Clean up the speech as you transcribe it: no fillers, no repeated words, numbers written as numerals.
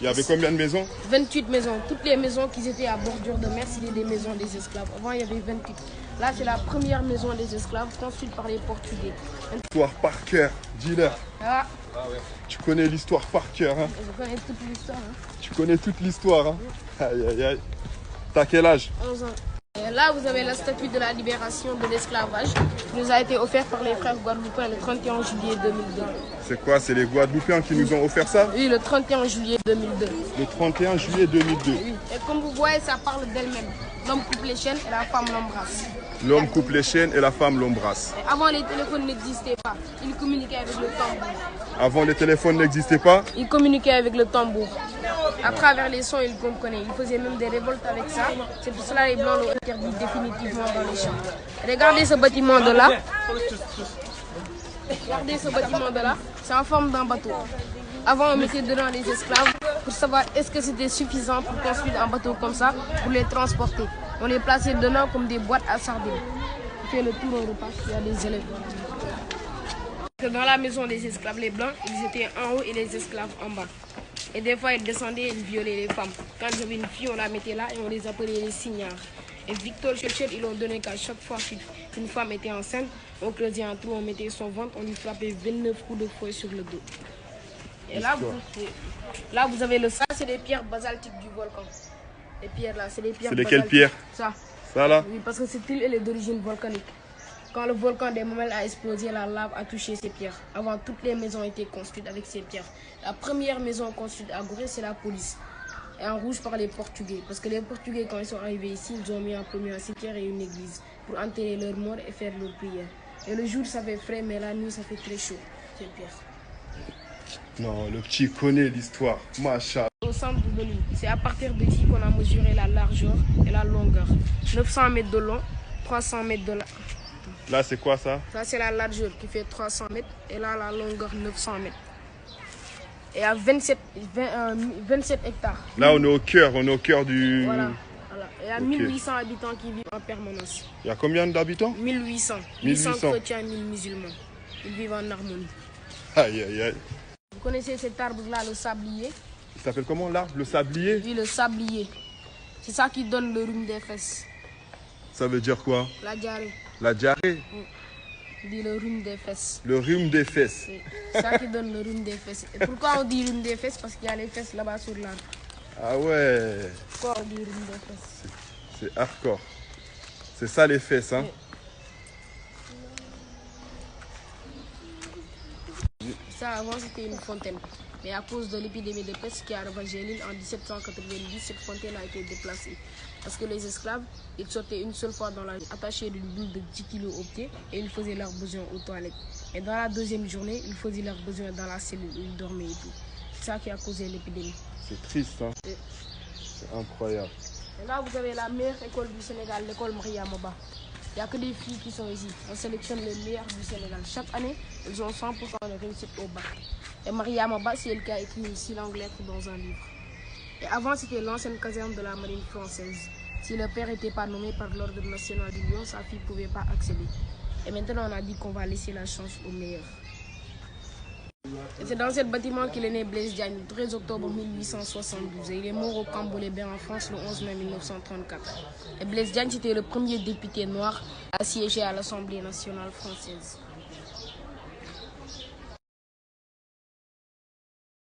Il y avait combien de maisons? 28 maisons. Toutes les maisons qui étaient à bordure de mer, c'était des maisons des esclaves. Avant, il y avait 28. Là, c'est la première maison des esclaves construite par les Portugais. L'histoire par cœur, dis-leur. Ah, Tu connais l'histoire par cœur, hein? je connais toute l'histoire. Hein. Tu connais toute l'histoire, hein? Aïe, aïe, aïe. T'as quel âge? 11 ans. Et là, vous avez la statue de la libération de l'esclavage qui nous a été offerte par les frères guadeloupéens le 31 juillet 2002. C'est quoi? C'est les Guadeloupéens qui nous ont offert ça? Oui, le 31 juillet 2002. Le 31 juillet 2002. Oui. Et comme vous voyez, ça parle d'elle-même. L'homme coupe les chaînes et la femme l'embrasse. L'homme coupe les chaînes et la femme l'embrasse. Avant, les téléphones n'existaient pas. Ils communiquaient avec le tambour. Avant, les téléphones n'existaient pas? Ils communiquaient avec le tambour. À travers les sons, ils comprenaient. Ils faisaient même des révoltes avec ça. C'est pour cela que les Blancs l'ont interdit définitivement dans les champs. Regardez ce bâtiment de là. Regardez ce bâtiment de là. C'est en forme d'un bateau. Avant, on mettait dedans les esclaves pour savoir est-ce que c'était suffisant pour construire un bateau comme ça, pour les transporter. On les plaçait dedans comme des boîtes à sardines. On fait le tour, on repasse, il y a des élèves. Dans la maison des esclaves, les Blancs, ils étaient en haut et les esclaves en bas. Et des fois, ils descendaient et ils violaient les femmes. Quand il y avait une fille, on la mettait là et on les appelait les signards. Et Victor Churchill, ils ont donné qu'à chaque fois qu'une femme était enceinte, on creusait un trou, on mettait son ventre, on lui frappait 29 coups de fouet sur le dos. Et là, vous avez le ça, c'est des pierres basaltiques du volcan. Les pierres là, c'est des pierres. C'est lesquelles pierres? Ça là? Oui, parce que cette île elle est d'origine volcanique. Quand le volcan des Mamelles a explosé, la lave a touché ces pierres. Avant, toutes les maisons étaient construites avec ces pierres. La première maison construite à Gorée, c'est la police. Et en rouge par les Portugais. Parce que les Portugais, quand ils sont arrivés ici, ils ont mis en premier un cimetière et une église pour enterrer leurs morts et faire leurs prières. Et le jour, ça fait frais, mais la nuit, ça fait très chaud. Ces pierres. Non, le petit connaît l'histoire. Macha. Au centre de l'île, c'est à partir d'ici qu'on a mesuré la largeur et la longueur. 900 mètres de long, 300 mètres de large. Là, c'est quoi ça? Ça, c'est la largeur qui fait 300 mètres et là, la longueur 900 mètres. Et à 27 hectares. Là, on est au cœur du... Voilà. Il y a 1800 habitants qui vivent en permanence. Il y a combien d'habitants? 1800. 1800 chrétiens, 1000 musulmans. Ils vivent en harmonie. Aïe, aïe, aïe. Vous connaissez cet arbre-là, le sablier? Il s'appelle comment l'arbre? Le sablier? Oui, le sablier. C'est ça qui donne le rhume des fesses. Ça veut dire quoi? La diarrhée. La diarrhée? On dit le rhume des fesses. Le rhume des fesses. C'est ça qui donne le rhume des fesses. Et pourquoi on dit rhume des fesses? Parce qu'il y a les fesses là-bas sur l'arbre. Ah ouais. Pourquoi on dit rhume des fesses? C'est hardcore. C'est ça les fesses, hein? Ça, avant, c'était une fontaine. Mais à cause de l'épidémie de peste qui a ravagé l'île en 1790, cette fontaine a été déplacée. Parce que les esclaves, ils sortaient une seule fois dans la nuit, attachés d'une boule de 10 kg au pied, et ils faisaient leurs besoins aux toilettes. Et dans la deuxième journée, ils faisaient leurs besoins dans la cellule où ils dormaient et tout. C'est ça qui a causé l'épidémie. C'est triste, hein? C'est incroyable. Et là, vous avez la meilleure école du Sénégal, l'école Mariama Ba. Il n'y a que des filles qui sont ici. On sélectionne les meilleures du Sénégal. Chaque année, elles ont 100% de réussite au bac. Et Mariama Ba, c'est elle qui a écrit une si longue lettre dans un livre. Et avant, c'était l'ancienne caserne de la marine française. Si le père n'était pas nommé par l'ordre national du Lion, sa fille ne pouvait pas accéder. Et maintenant, on a dit qu'on va laisser la chance aux meilleurs. Et c'est dans ce bâtiment qu'il est né Blaise Diagne, le 13 octobre 1872. Et il est mort au camp Bolébert en France le 11 mai 1934. Et Blaise Diagne, c'était le premier député noir à siéger à l'Assemblée nationale française.